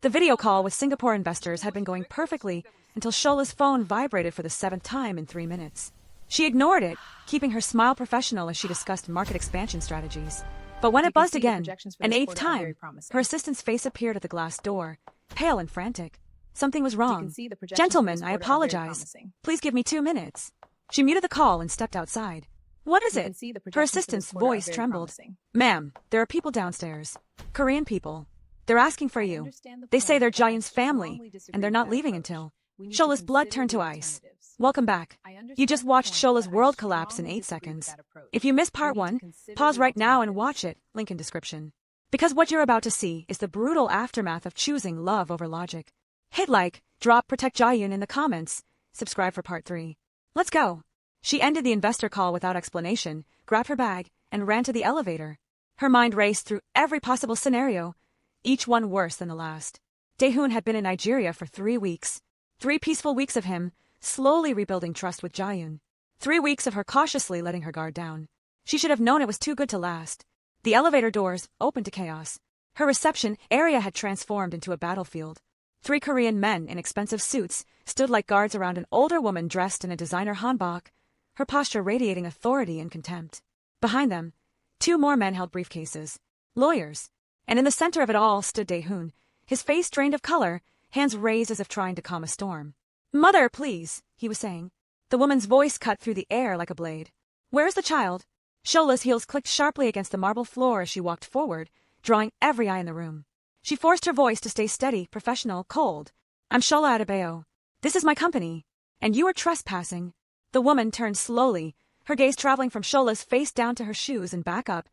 The video call with Singapore investors had been going perfectly until Shola's phone vibrated for the 7th time in 3 minutes. She ignored it, keeping her smile professional as she discussed market expansion strategies. But when it buzzed again, an 8th time, her assistant's face appeared at the glass door, pale and frantic. Something was wrong. Gentlemen, I apologize. Please give me 2 minutes. She muted the call and stepped outside. What is it? Her assistant's voice trembled. Ma'am, there are people downstairs. Korean people. They're asking for you. They say they're Jahyun's family, and they're not leaving until. Shola's blood turned to ice. Welcome back. You just watched Shola's world collapse in 8 seconds. If you missed part 1, pause right now and watch it, link in description. Because what you're about to see is the brutal aftermath of choosing love over logic. Hit like, drop protect Jahyun in the comments, subscribe for part 3. Let's go. She ended the investor call without explanation, grabbed her bag, and ran to the elevator. Her mind raced through every possible scenario, each one worse than the last. Jahyun had been in Nigeria for 3 weeks. 3 peaceful weeks of him, slowly rebuilding trust with Jahyun. 3 weeks of her cautiously letting her guard down. She should have known it was too good to last. The elevator doors opened to chaos. Her reception area had transformed into a battlefield. 3 Korean men in expensive suits stood like guards around an older woman dressed in a designer hanbok, her posture radiating authority and contempt. Behind them, 2 more men held briefcases. Lawyers. And in the center of it all stood Jahyun, his face drained of color, hands raised as if trying to calm a storm. Mother, please, he was saying. The woman's voice cut through the air like a blade. Where's the child? Shola's heels clicked sharply against the marble floor as she walked forward, drawing every eye in the room. She forced her voice to stay steady, professional, cold. I'm Shola AMBW. This is my company. And you are trespassing. The woman turned slowly, her gaze traveling from Shola's face down to her shoes and back up,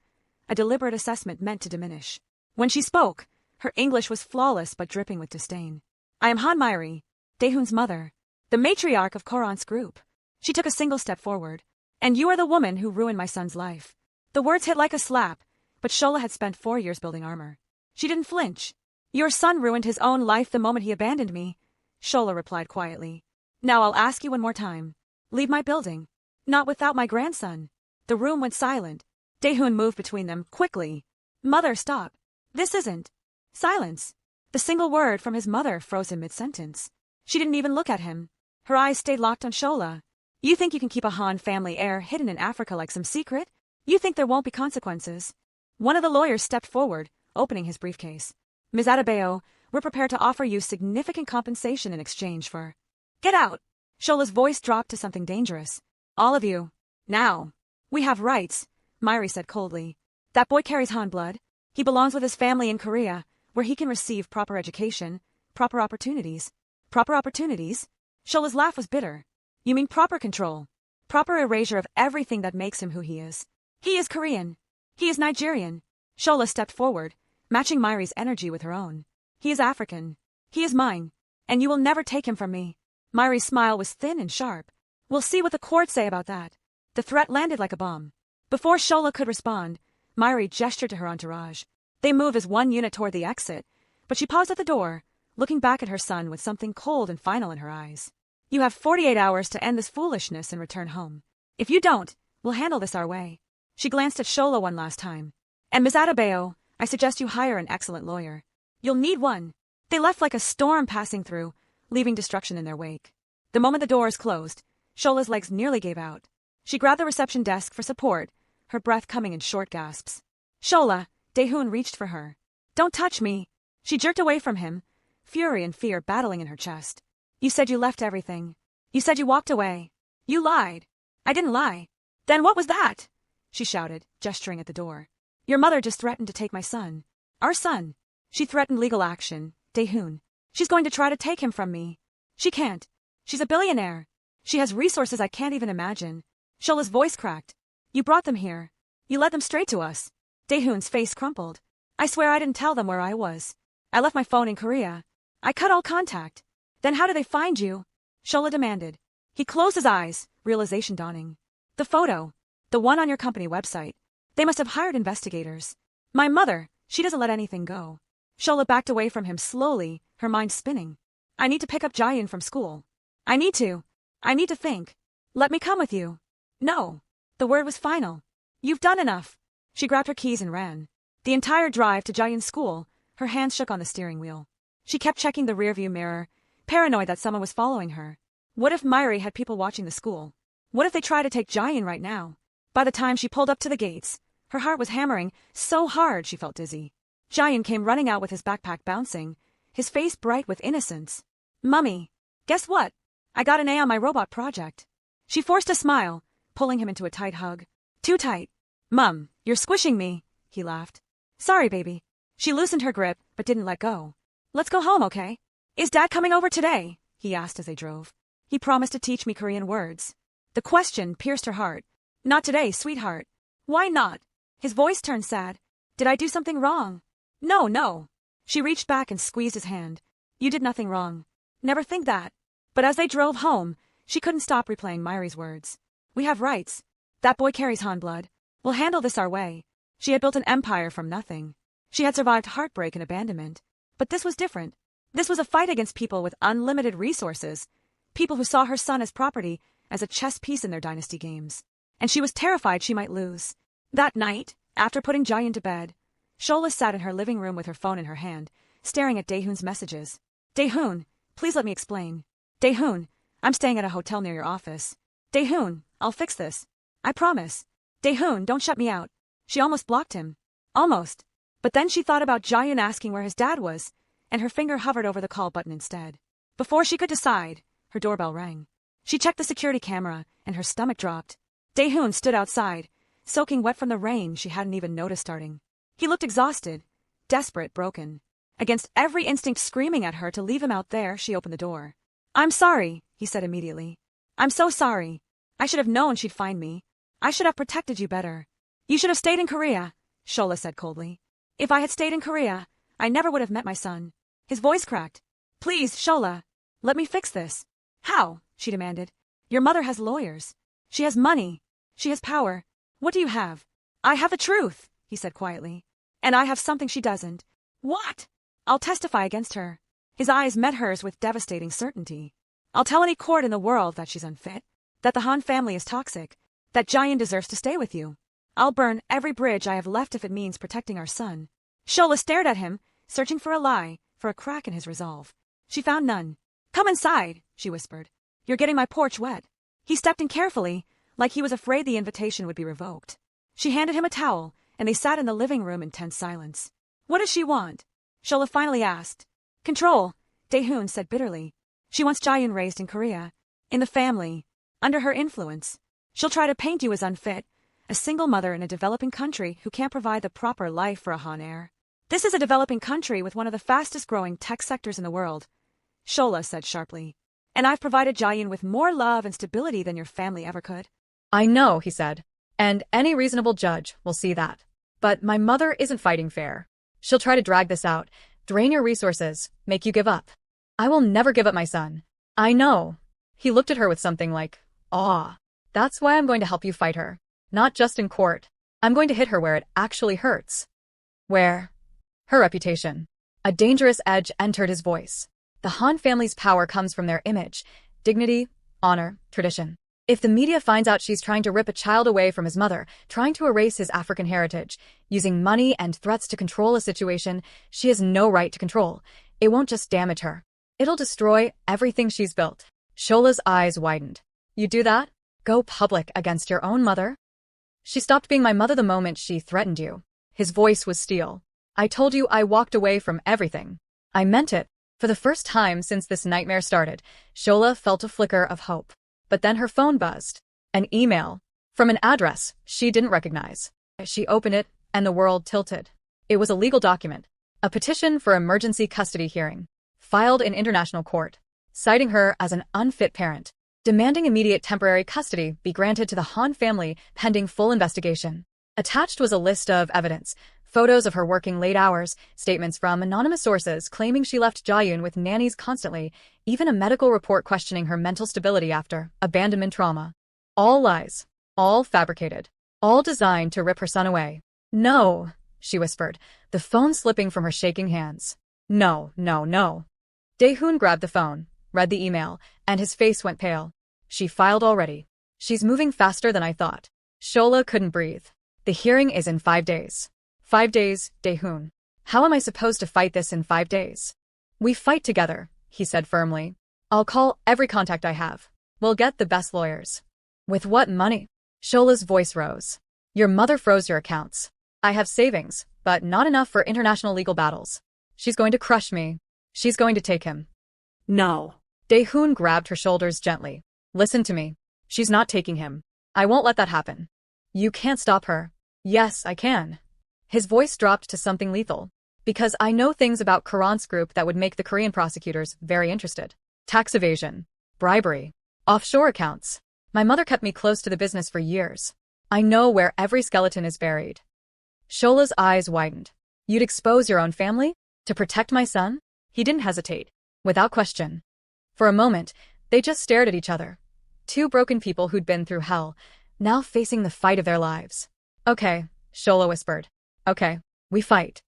a deliberate assessment meant to diminish. When she spoke, her English was flawless but dripping with disdain. I am Han Myri, Jahyun's mother, the matriarch of Koran's group. She took a single step forward. And you are the woman who ruined my son's life. The words hit like a slap, but Shola had spent 4 years building armor. She didn't flinch. Your son ruined his own life the moment he abandoned me, Shola replied quietly. Now I'll ask you one more time. Leave my building. Not without my grandson. The room went silent. Jahyun moved between them, quickly. Mother, stop. This isn't. Silence. The single word from his mother froze him mid-sentence. She didn't even look at him. Her eyes stayed locked on Shola. You think you can keep a Han family heir hidden in Africa like some secret? You think there won't be consequences? One of the lawyers stepped forward, opening his briefcase. Ms. AMBW, we're prepared to offer you significant compensation in exchange for... Get out! Shola's voice dropped to something dangerous. All of you. Now. We have rights, Myri said coldly. That boy carries Han blood. He belongs with his family in Korea, where he can receive proper education, proper opportunities. Proper opportunities? Shola's laugh was bitter. You mean proper control. Proper erasure of everything that makes him who he is. He is Korean. He is Nigerian. Shola stepped forward, matching Myri's energy with her own. He is African. He is mine. And you will never take him from me. Myri's smile was thin and sharp. We'll see what the courts say about that. The threat landed like a bomb. Before Shola could respond, Myri gestured to her entourage. They moved as one unit toward the exit, but she paused at the door, looking back at her son with something cold and final in her eyes. You have 48 hours to end this foolishness and return home. If you don't, we'll handle this our way. She glanced at Shola one last time. And Ms. AMBW, I suggest you hire an excellent lawyer. You'll need one. They left like a storm passing through, leaving destruction in their wake. The moment the doors closed, Shola's legs nearly gave out. She grabbed the reception desk for support, her breath coming in short gasps. Shola, Jahyun reached for her. Don't touch me. She jerked away from him, fury and fear battling in her chest. You said you left everything. You said you walked away. You lied. I didn't lie. Then what was that? She shouted, gesturing at the door. Your mother just threatened to take my son. Our son. She threatened legal action, Jahyun. She's going to try to take him from me. She can't. She's a billionaire. She has resources I can't even imagine. Shola's voice cracked. You brought them here. You led them straight to us. Jahyun's face crumpled. I swear I didn't tell them where I was. I left my phone in Korea. I cut all contact. Then how did they find you? Shola demanded. He closed his eyes, realization dawning. The photo. The one on your company website. They must have hired investigators. My mother, she doesn't let anything go. Shola backed away from him slowly, her mind spinning. I need to pick up Jahyun from school. I need to think. Let me come with you. No. The word was final. You've done enough. She grabbed her keys and ran. The entire drive to Jahyun's school, her hands shook on the steering wheel. She kept checking the rearview mirror, paranoid that someone was following her. What if Myri had people watching the school? What if they tried to take Jahyun right now? By the time she pulled up to the gates, her heart was hammering so hard she felt dizzy. Jahyun came running out with his backpack bouncing, his face bright with innocence. Mummy, guess what? I got an A on my robot project. She forced a smile, pulling him into a tight hug. Too tight. Mum, you're squishing me, he laughed. Sorry, baby. She loosened her grip, but didn't let go. Let's go home, okay? Is Dad coming over today? He asked as they drove. He promised to teach me Korean words. The question pierced her heart. Not today, sweetheart. Why not? His voice turned sad. Did I do something wrong? No. She reached back and squeezed his hand. You did nothing wrong. Never think that. But as they drove home, she couldn't stop replaying Myri's words. We have rights. That boy carries Han blood. We'll handle this our way. She had built an empire from nothing. She had survived heartbreak and abandonment. But this was different. This was a fight against people with unlimited resources. People who saw her son as property, as a chess piece in their dynasty games. And she was terrified she might lose. That night, after putting Jahyun to bed, Shola sat in her living room with her phone in her hand, staring at Daehoon's messages. Daehoon, please let me explain. Daehoon, I'm staying at a hotel near your office. Daehoon, I'll fix this. I promise. Daehoon, don't shut me out. She almost blocked him. Almost. But then she thought about Jahyun asking where his dad was, and her finger hovered over the call button instead. Before she could decide, her doorbell rang. She checked the security camera, and her stomach dropped. Daehoon stood outside, soaking wet from the rain she hadn't even noticed starting. He looked exhausted, desperate, broken. Against every instinct screaming at her to leave him out there, she opened the door. I'm sorry, he said immediately. I'm so sorry. I should have known she'd find me. I should have protected you better. You should have stayed in Korea, Shola said coldly. If I had stayed in Korea, I never would have met my son. His voice cracked. Please, Shola, let me fix this. How? She demanded. Your mother has lawyers. She has money. She has power. What do you have? I have the truth, he said quietly. And I have something she doesn't. What? I'll testify against her. His eyes met hers with devastating certainty. I'll tell any court in the world that she's unfit, that the Han family is toxic, that Jahyun deserves to stay with you. I'll burn every bridge I have left if it means protecting our son. Shola stared at him, searching for a lie, for a crack in his resolve. She found none. Come inside, she whispered. You're getting my porch wet. He stepped in carefully, like he was afraid the invitation would be revoked. She handed him a towel, and they sat in the living room in tense silence. What does she want? Shola finally asked. Control, Daehoon said bitterly. She wants Jahyun raised in Korea, in the family, under her influence. She'll try to paint you as unfit, a single mother in a developing country who can't provide the proper life for a Han heir. This is a developing country with one of the fastest growing tech sectors in the world, Shola said sharply. And I've provided Jahyun with more love and stability than your family ever could. I know, he said. And any reasonable judge will see that. But my mother isn't fighting fair. She'll try to drag this out, drain your resources, make you give up. I will never give up my son. I know. He looked at her with something like awe. That's why I'm going to help you fight her. Not just in court. I'm going to hit her where it actually hurts. Where? Her reputation. A dangerous edge entered his voice. The Han family's power comes from their image, dignity, honor, tradition. If the media finds out she's trying to rip a child away from his mother, trying to erase his African heritage, using money and threats to control a situation she has no right to control, it won't just damage her. It'll destroy everything she's built. Shola's eyes widened. You do that? Go public against your own mother? She stopped being my mother the moment she threatened you. His voice was steel. I told you I walked away from everything. I meant it. For the first time since this nightmare started, Shola felt a flicker of hope. But then her phone buzzed. An email. From an address she didn't recognize. She opened it, and the world tilted. It was a legal document. A petition for emergency custody hearing. Filed in international court. Citing her as an unfit parent. Demanding immediate temporary custody be granted to the Han family pending full investigation. Attached was a list of evidence. Photos of her working late hours, statements from anonymous sources claiming she left Jahyun with nannies constantly, even a medical report questioning her mental stability after abandonment trauma. All lies. All fabricated. All designed to rip her son away. No, she whispered, the phone slipping from her shaking hands. No. Daehoon grabbed the phone, read the email, and his face went pale. She filed already. She's moving faster than I thought. Shola couldn't breathe. The hearing is in 5 days. 5 days, Daehoon. How am I supposed to fight this in 5 days? We fight together, he said firmly. I'll call every contact I have. We'll get the best lawyers. With what money? Shola's voice rose. Your mother froze your accounts. I have savings, but not enough for international legal battles. She's going to crush me. She's going to take him. No. Jahyun grabbed her shoulders gently. Listen to me. She's not taking him. I won't let that happen. You can't stop her. Yes, I can. His voice dropped to something lethal. Because I know things about Karan's group that would make the Korean prosecutors very interested. Tax evasion, bribery, offshore accounts. My mother kept me close to the business for years. I know where every skeleton is buried. Shola's eyes widened. You'd expose your own family? To protect my son? He didn't hesitate. Without question. For a moment, they just stared at each other. Two broken people who'd been through hell, now facing the fight of their lives. Okay, Shola whispered. Okay, we fight.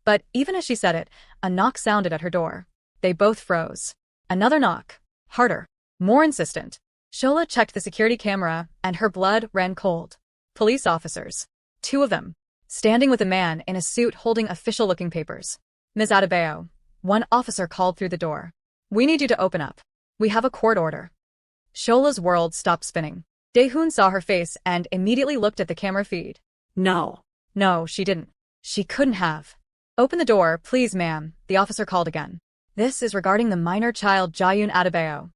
But even as she said it, a knock sounded at her door. They both froze. Another knock. Harder. More insistent. Shola checked the security camera, and her blood ran cold. Police officers. Two of them. Standing with a man in a suit holding official-looking papers. Ms. Adebayo. One officer called through the door. We need you to open up. We have a court order. Shola's world stopped spinning. Jahyun saw her face and immediately looked at the camera feed. No. No, she didn't. She couldn't have. Open the door, please, ma'am, the officer called again. This is regarding the minor child Jahyun Adebayo.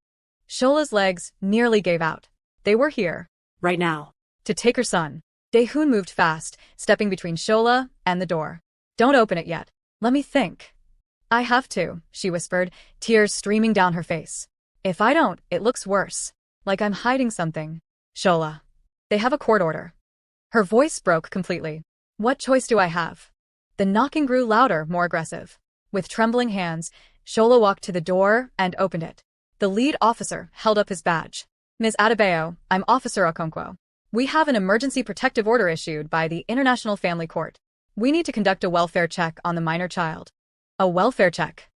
Shola's legs nearly gave out. They were here. Right now. To take her son. Jahyun moved fast, stepping between Shola and the door. Don't open it yet. Let me think. I have to, she whispered, tears streaming down her face. If I don't, it looks worse. Like I'm hiding something. Shola. They have a court order. Her voice broke completely. What choice do I have? The knocking grew louder, more aggressive. With trembling hands, Shola walked to the door and opened it. The lead officer held up his badge. Ms. Adebayo, I'm Officer Okonkwo. We have an emergency protective order issued by the International Family Court. We need to conduct a welfare check on the minor child. A welfare check.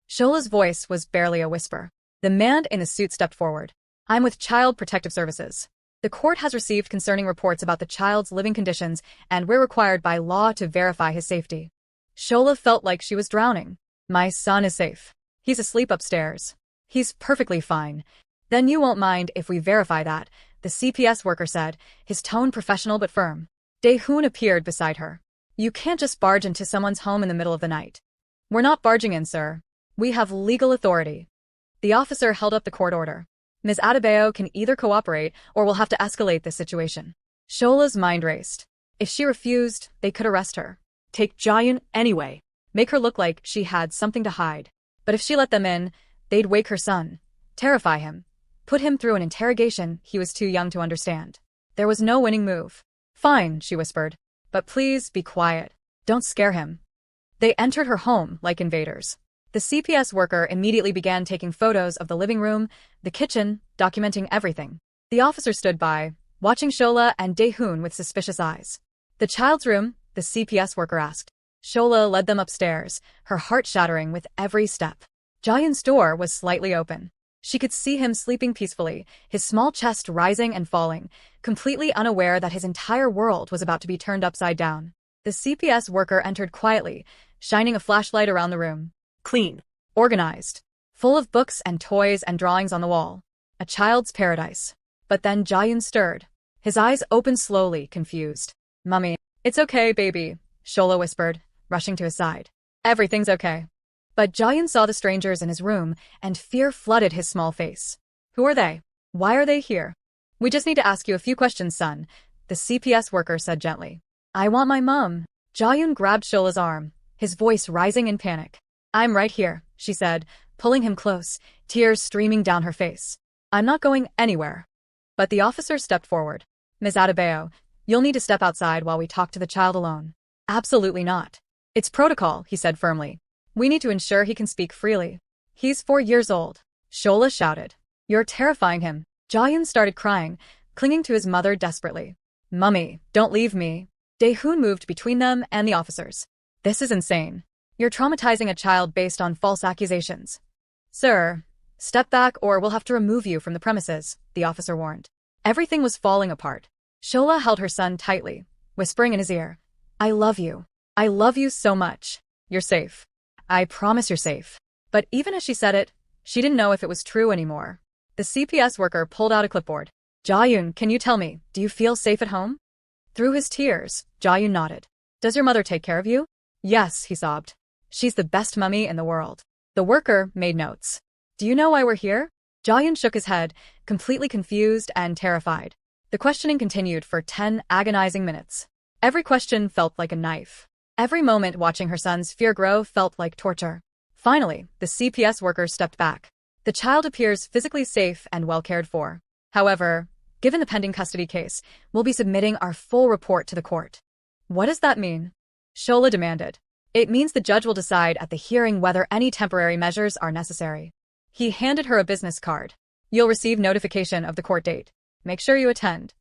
Shola's voice was barely a whisper. The man in the suit stepped forward. I'm with Child Protective Services. The court has received concerning reports about the child's living conditions, and we're required by law to verify his safety. Shola felt like she was drowning. My son is safe. He's asleep upstairs. He's perfectly fine. Then you won't mind if we verify that, the CPS worker said, his tone professional but firm. Jahyun appeared beside her. You can't just barge into someone's home in the middle of the night. We're not barging in, sir. We have legal authority. The officer held up the court order. Ms. Adebayo can either cooperate or we'll have to escalate this situation. Shola's mind raced. If she refused, they could arrest her. Take Jahyun anyway. Make her look like she had something to hide. But if she let them in, they'd wake her son. Terrify him. Put him through an interrogation he was too young to understand. There was no winning move. Fine, she whispered. But please be quiet. Don't scare him. They entered her home like invaders. The CPS worker immediately began taking photos of the living room, the kitchen, documenting everything. The officer stood by, watching Shola and Jahyun with suspicious eyes. The child's room, the CPS worker asked. Shola led them upstairs, her heart shattering with every step. Jahyun's door was slightly open. She could see him sleeping peacefully, his small chest rising and falling, completely unaware that his entire world was about to be turned upside down. The CPS worker entered quietly, shining a flashlight around the room. Clean. Organized. Full of books and toys and drawings on the wall. A child's paradise. But then Jahyun stirred. His eyes opened slowly, confused. Mummy, it's okay, baby, Shola whispered, rushing to his side. Everything's okay. But Jahyun saw the strangers in his room, and fear flooded his small face. Who are they? Why are they here? We just need to ask you a few questions, son, the CPS worker said gently. I want my mum. Jahyun grabbed Shola's arm, his voice rising in panic. I'm right here, she said, pulling him close, tears streaming down her face. I'm not going anywhere. But the officer stepped forward. Ms. Adebayo, you'll need to step outside while we talk to the child alone. Absolutely not. It's protocol, he said firmly. We need to ensure he can speak freely. He's 4 years old. Shola shouted. You're terrifying him. Jahyun started crying, clinging to his mother desperately. Mummy, don't leave me. Jahyun moved between them and the officers. This is insane. You're traumatizing a child based on false accusations. Sir, step back or we'll have to remove you from the premises, the officer warned. Everything was falling apart. Shola held her son tightly, whispering in his ear. I love you. I love you so much. You're safe. I promise you're safe. But even as she said it, she didn't know if it was true anymore. The CPS worker pulled out a clipboard. Jahyun, can you tell me, do you feel safe at home? Through his tears, Jahyun nodded. Does your mother take care of you? Yes, he sobbed. She's the best mummy in the world. The worker made notes. Do you know why we're here? Jahyun shook his head, completely confused and terrified. The questioning continued for 10 agonizing minutes. Every question felt like a knife. Every moment watching her son's fear grow felt like torture. Finally, the CPS worker stepped back. The child appears physically safe and well cared for. However, given the pending custody case, we'll be submitting our full report to the court. What does that mean? Shola demanded. It means the judge will decide at the hearing whether any temporary measures are necessary. He handed her a business card. You'll receive notification of the court date. Make sure you attend.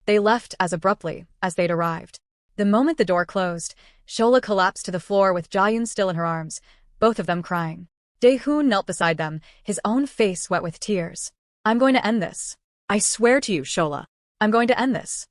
They left as abruptly as they'd arrived. The moment the door closed, Shola collapsed to the floor with Jahyun still in her arms, both of them crying. Jahyun knelt beside them, his own face wet with tears. I'm going to end this. I swear to you, Shola. I'm going to end this.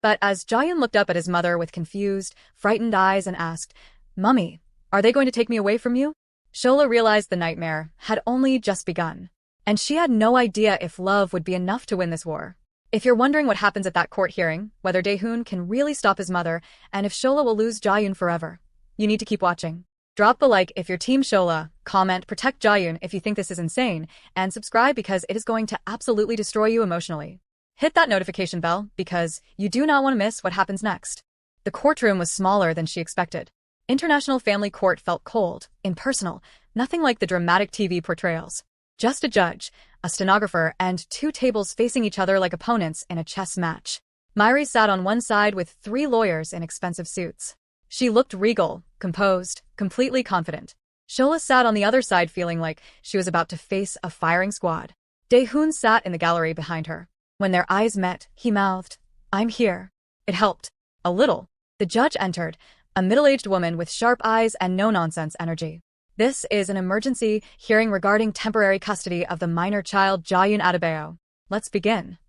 But as Jahyun looked up at his mother with confused, frightened eyes and asked, Mummy, are they going to take me away from you? Shola realized the nightmare had only just begun. And she had no idea if love would be enough to win this war. If you're wondering what happens at that court hearing, whether Jahyun can really stop his mother, and if Shola will lose Jahyun forever, you need to keep watching. Drop a like if you're Team Shola, comment protect Jahyun if you think this is insane, and subscribe because it is going to absolutely destroy you emotionally. Hit that notification bell because you do not want to miss what happens next. The courtroom was smaller than she expected. International Family Court felt cold, impersonal, nothing like the dramatic TV portrayals. Just a judge, a stenographer, and 2 tables facing each other like opponents in a chess match. Myri sat on one side with 3 lawyers in expensive suits. She looked regal, composed, completely confident. Shola sat on the other side feeling like she was about to face a firing squad. Jahyun sat in the gallery behind her. When their eyes met, he mouthed, I'm here. It helped. A little. The judge entered, a middle-aged woman with sharp eyes and no-nonsense energy. This is an emergency hearing regarding temporary custody of the minor child Jahyun Adebayo. Let's begin.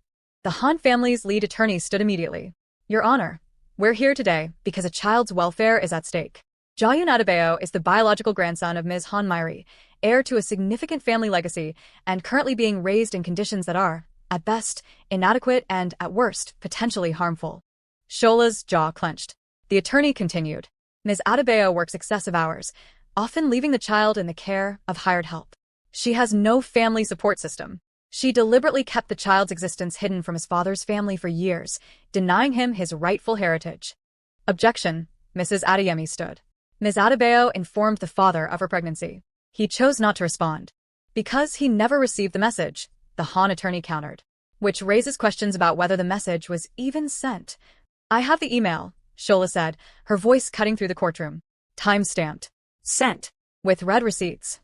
The Han family's lead attorney stood immediately. Your Honor, we're here today because a child's welfare is at stake. Jahyun Adebayo is the biological grandson of Ms. Han Myri, heir to a significant family legacy and currently being raised in conditions that are, at best, inadequate and, at worst, potentially harmful. Shola's jaw clenched. The attorney continued. Ms. Adebayo works excessive hours, often leaving the child in the care of hired help. She has no family support system. She deliberately kept the child's existence hidden from his father's family for years, denying him his rightful heritage. Objection, Mrs. Adeyemi stood. Ms. Adebayo informed the father of her pregnancy. He chose not to respond. Because he never received the message, the Han attorney countered. Which raises questions about whether the message was even sent. I have the email, Shola said, her voice cutting through the courtroom. Time-stamped. Sent. With red receipts.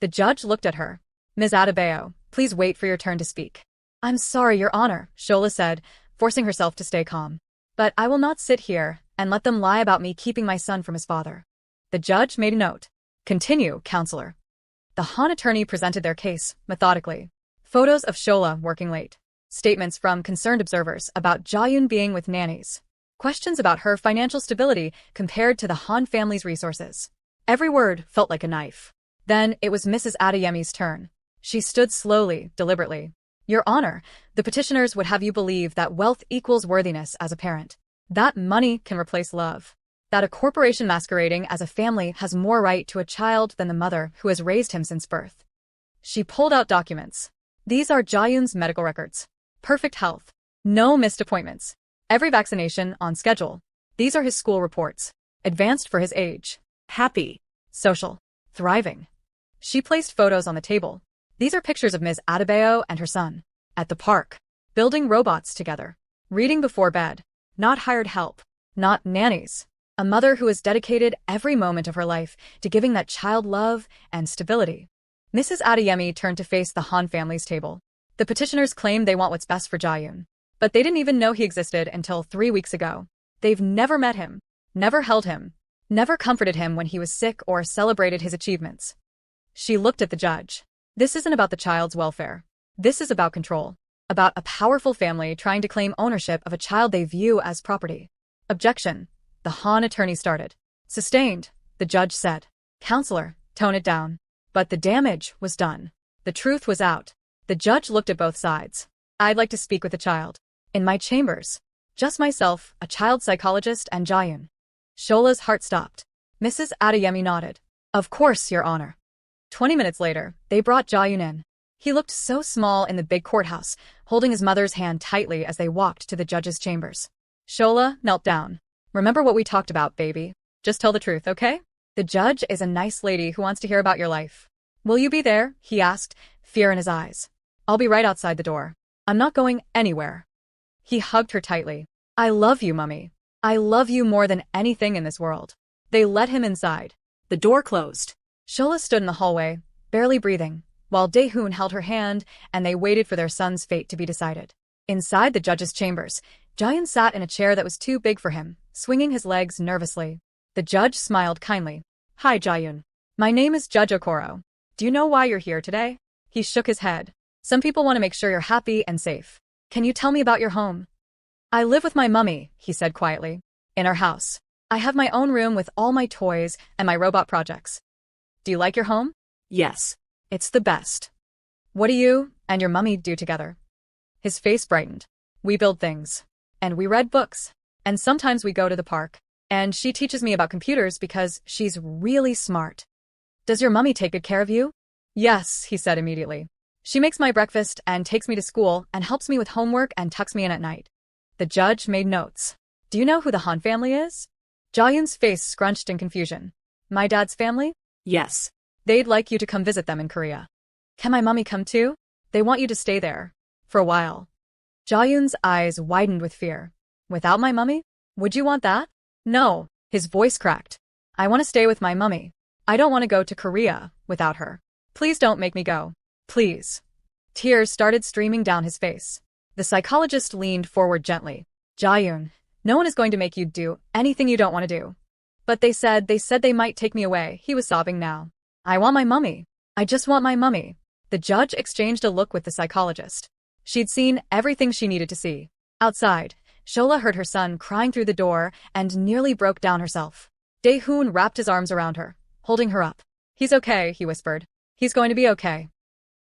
The judge looked at her. Ms. Adebayo, please wait for your turn to speak. I'm sorry, Your Honor, Shola said, forcing herself to stay calm. But I will not sit here and let them lie about me keeping my son from his father. The judge made a note. Continue, counselor. The Han attorney presented their case, methodically. Photos of Shola working late. Statements from concerned observers about Jahyun being with nannies. Questions about her financial stability compared to the Han family's resources. Every word felt like a knife. Then it was Mrs. Adeyemi's turn. She stood slowly, deliberately. Your Honor, the petitioners would have you believe that wealth equals worthiness as a parent. That money can replace love. That a corporation masquerading as a family has more right to a child than the mother who has raised him since birth. She pulled out documents. These are Jahyun's medical records. Perfect health. No missed appointments. Every vaccination on schedule. These are his school reports. Advanced for his age. Happy. Social. Thriving. She placed photos on the table. These are pictures of Ms. Adebayo and her son. At the park. Building robots together. Reading before bed. Not hired help. Not nannies. A mother who has dedicated every moment of her life to giving that child love and stability. Mrs. Adeyemi turned to face the Han family's table. The petitioners claim they want what's best for Jahyun. But they didn't even know he existed until 3 weeks ago. They've never met him. Never held him. Never comforted him when he was sick or celebrated his achievements. She looked at the judge. This isn't about the child's welfare. This is about control. About a powerful family trying to claim ownership of a child they view as property. Objection. The Han attorney started. Sustained, the judge said. Counselor, tone it down. But the damage was done. The truth was out. The judge looked at both sides. I'd like to speak with the child. In my chambers. Just myself, a child psychologist, and Jahyun. Shola's heart stopped. Mrs. Adeyemi nodded. Of course, Your Honor. 20 minutes later, they brought Jahyun in. He looked so small in the big courthouse, holding his mother's hand tightly as they walked to the judge's chambers. Shola knelt down. Remember what we talked about, baby. Just tell the truth, okay? The judge is a nice lady who wants to hear about your life. Will you be there? He asked, fear in his eyes. I'll be right outside the door. I'm not going anywhere. He hugged her tightly. I love you, Mummy. I love you more than anything in this world. They let him inside. The door closed. Shola stood in the hallway, barely breathing, while Jahyun held her hand and they waited for their son's fate to be decided. Inside the judge's chambers, Jahyun sat in a chair that was too big for him, swinging his legs nervously. The judge smiled kindly. Hi, Jahyun. My name is Judge Okoro. Do you know why you're here today? He shook his head. Some people want to make sure you're happy and safe. Can you tell me about your home? I live with my mummy, he said quietly. In our house. I have my own room with all my toys and my robot projects. Do you like your home? Yes. It's the best. What do you and your mummy do together? His face brightened. We build things. And we read books. And sometimes we go to the park. And she teaches me about computers because she's really smart. Does your mummy take good care of you? Yes, he said immediately. She makes my breakfast and takes me to school and helps me with homework and tucks me in at night. The judge made notes. Do you know who the Han family is? Jahyun's face scrunched in confusion. My dad's family? Yes. They'd like you to come visit them in Korea. Can my mummy come too? They want you to stay there. For a while. Jahyun's eyes widened with fear. Without my mummy? Would you want that? No. His voice cracked. I want to stay with my mummy. I don't want to go to Korea without her. Please don't make me go. Please. Tears started streaming down his face. The psychologist leaned forward gently. Jahyun, no one is going to make you do anything you don't want to do. But they said they might take me away. He was sobbing now. I want my mummy. I just want my mummy. The judge exchanged a look with the psychologist. She'd seen everything she needed to see. Outside, Shola heard her son crying through the door and nearly broke down herself. Jahyun wrapped his arms around her, holding her up. He's okay, he whispered. He's going to be okay.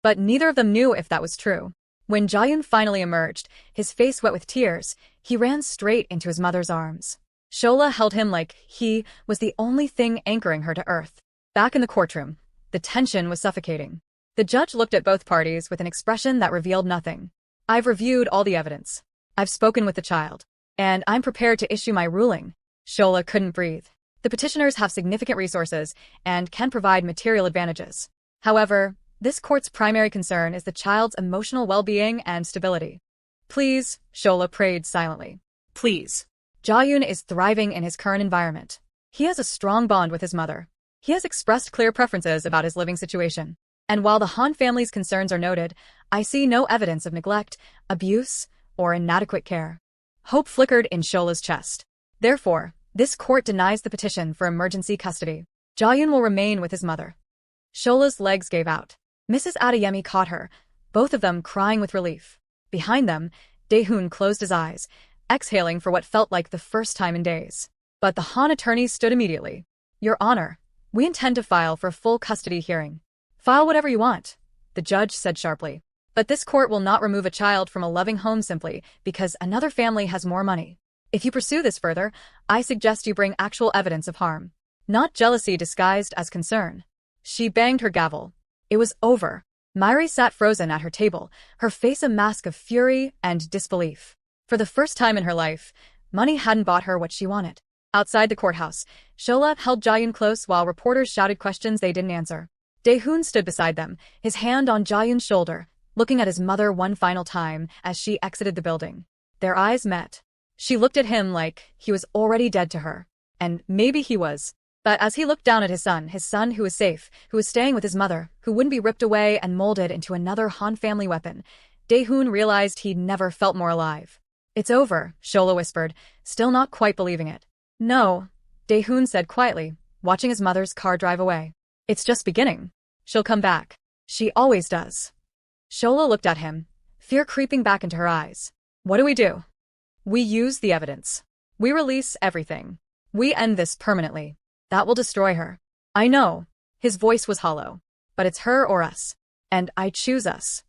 But neither of them knew if that was true. When Jahyun finally emerged, his face wet with tears, he ran straight into his mother's arms. Shola held him like he was the only thing anchoring her to earth. Back in the courtroom, the tension was suffocating. The judge looked at both parties with an expression that revealed nothing. I've reviewed all the evidence. I've spoken with the child. And I'm prepared to issue my ruling. Shola couldn't breathe. The petitioners have significant resources and can provide material advantages. However, this court's primary concern is the child's emotional well-being and stability. Please, Shola prayed silently. Please. Jahyun is thriving in his current environment. He has a strong bond with his mother. He has expressed clear preferences about his living situation. And while the Han family's concerns are noted, I see no evidence of neglect, abuse, or inadequate care. Hope flickered in Shola's chest. Therefore, this court denies the petition for emergency custody. Jahyun will remain with his mother. Shola's legs gave out. Mrs. Adeyemi caught her, both of them crying with relief. Behind them, Jahyun closed his eyes, exhaling for what felt like the first time in days. But the Han attorney stood immediately. Your Honor, we intend to file for a full custody hearing. File whatever you want, the judge said sharply. But this court will not remove a child from a loving home simply because another family has more money. If you pursue this further, I suggest you bring actual evidence of harm, not jealousy disguised as concern. She banged her gavel. It was over. Myri sat frozen at her table, her face a mask of fury and disbelief. For the first time in her life, money hadn't bought her what she wanted. Outside the courthouse, Shola held Jahyun close while reporters shouted questions they didn't answer. Jahyun stood beside them, his hand on Jahyun's shoulder, looking at his mother one final time as she exited the building. Their eyes met. She looked at him like he was already dead to her. And maybe he was. But as he looked down at his son who was safe, who was staying with his mother, who wouldn't be ripped away and molded into another Han family weapon, Jahyun realized he'd never felt more alive. It's over, Shola whispered, still not quite believing it. No, Jahyun said quietly, watching his mother's car drive away. It's just beginning. She'll come back. She always does. Shola looked at him, fear creeping back into her eyes. What do? We use the evidence. We release everything. We end this permanently. That will destroy her. I know. His voice was hollow. but it's her or us. And I choose us.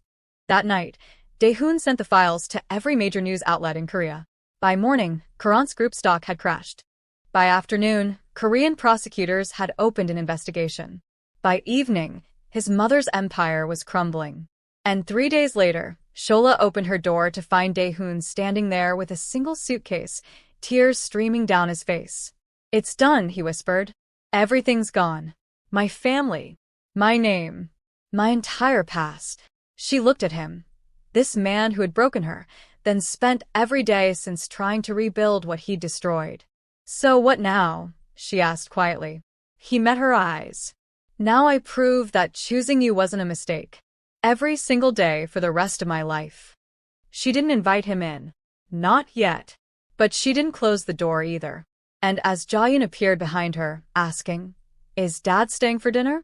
That night, Jahyun sent the files to every major news outlet in Korea. By morning, Korean's group stock had crashed. By afternoon, Korean prosecutors had opened an investigation. By evening, his mother's empire was crumbling. And 3 days later, Shola opened her door to find Jahyun standing there with a single suitcase, tears streaming down his face. "It's done," he whispered. "Everything's gone. My family. My name. My entire past." She looked at him. This man who had broken her, then spent every day since trying to rebuild what he'd destroyed. "So what now?" she asked quietly. He met her eyes. "Now I prove that choosing you wasn't a mistake. Every single day for the rest of my life." She didn't invite him in. Not yet. But she didn't close the door either. And as Jahyun appeared behind her, asking, "Is Dad staying for dinner?"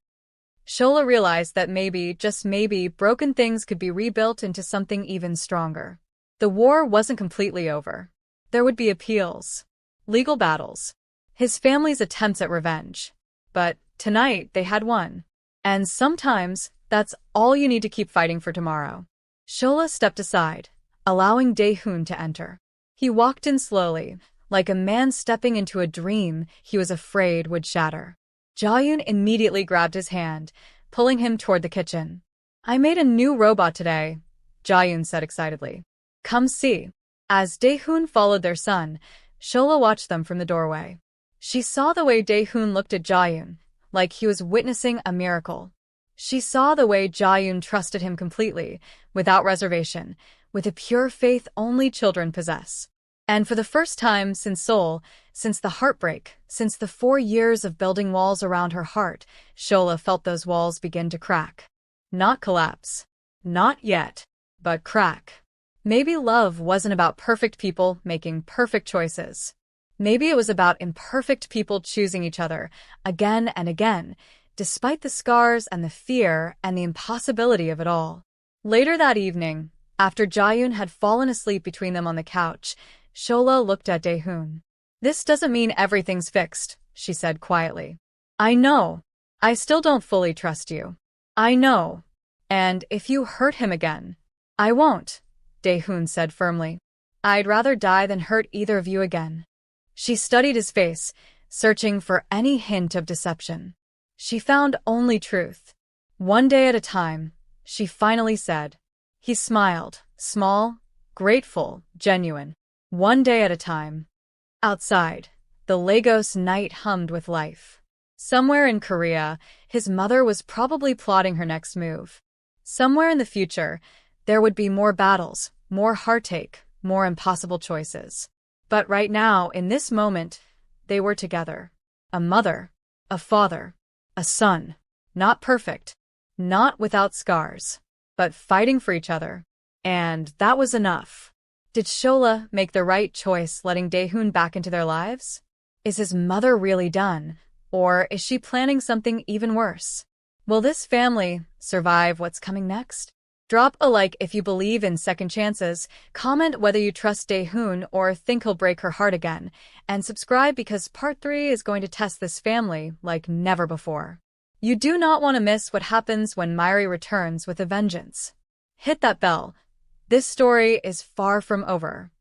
Shola realized that maybe, just maybe, broken things could be rebuilt into something even stronger. The war wasn't completely over. There would be appeals, legal battles, his family's attempts at revenge. But tonight they had won. And sometimes that's all you need to keep fighting for tomorrow. Shola stepped aside, allowing Jahyun to enter. He walked in slowly, like a man stepping into a dream he was afraid would shatter. Jahyun immediately grabbed his hand, pulling him toward the kitchen. "I made a new robot today," Jahyun said excitedly. "Come see." As Jahyun followed their son, Shola watched them from the doorway. She saw the way Jahyun looked at Jahyun, like he was witnessing a miracle. She saw the way Jahyun trusted him completely, without reservation, with a pure faith only children possess. And for the first time since Seoul, since the heartbreak, since the 4 years of building walls around her heart, Shola felt those walls begin to crack. Not collapse. Not yet. But crack. Maybe love wasn't about perfect people making perfect choices. Maybe it was about imperfect people choosing each other, again and again, despite the scars and the fear and the impossibility of it all. Later that evening, after Jahyun had fallen asleep between them on the couch, Shola looked at Jahyun. "This doesn't mean everything's fixed," she said quietly. "I know. I still don't fully trust you. I know. And if you hurt him again—" "I won't," Jahyun said firmly. "I'd rather die than hurt either of you again." She studied his face, searching for any hint of deception. She found only truth. "One day at a time," she finally said. He smiled, small, grateful, genuine. "One day at a time." Outside, the Lagos night hummed with life. Somewhere in Korea, his mother was probably plotting her next move. Somewhere in the future, there would be more battles, more heartache, more impossible choices. But right now, in this moment, they were together. A mother, a father, a son. Not perfect, not without scars, but fighting for each other. And that was enough. Did Shola make the right choice letting Jahyun back into their lives? Is his mother really done? Or is she planning something even worse? Will this family survive what's coming next? Drop a like if you believe in second chances, comment whether you trust Jahyun or think he'll break her heart again, and subscribe because part 3 is going to test this family like never before. You do not want to miss what happens when Myri returns with a vengeance. Hit that bell. This story is far from over.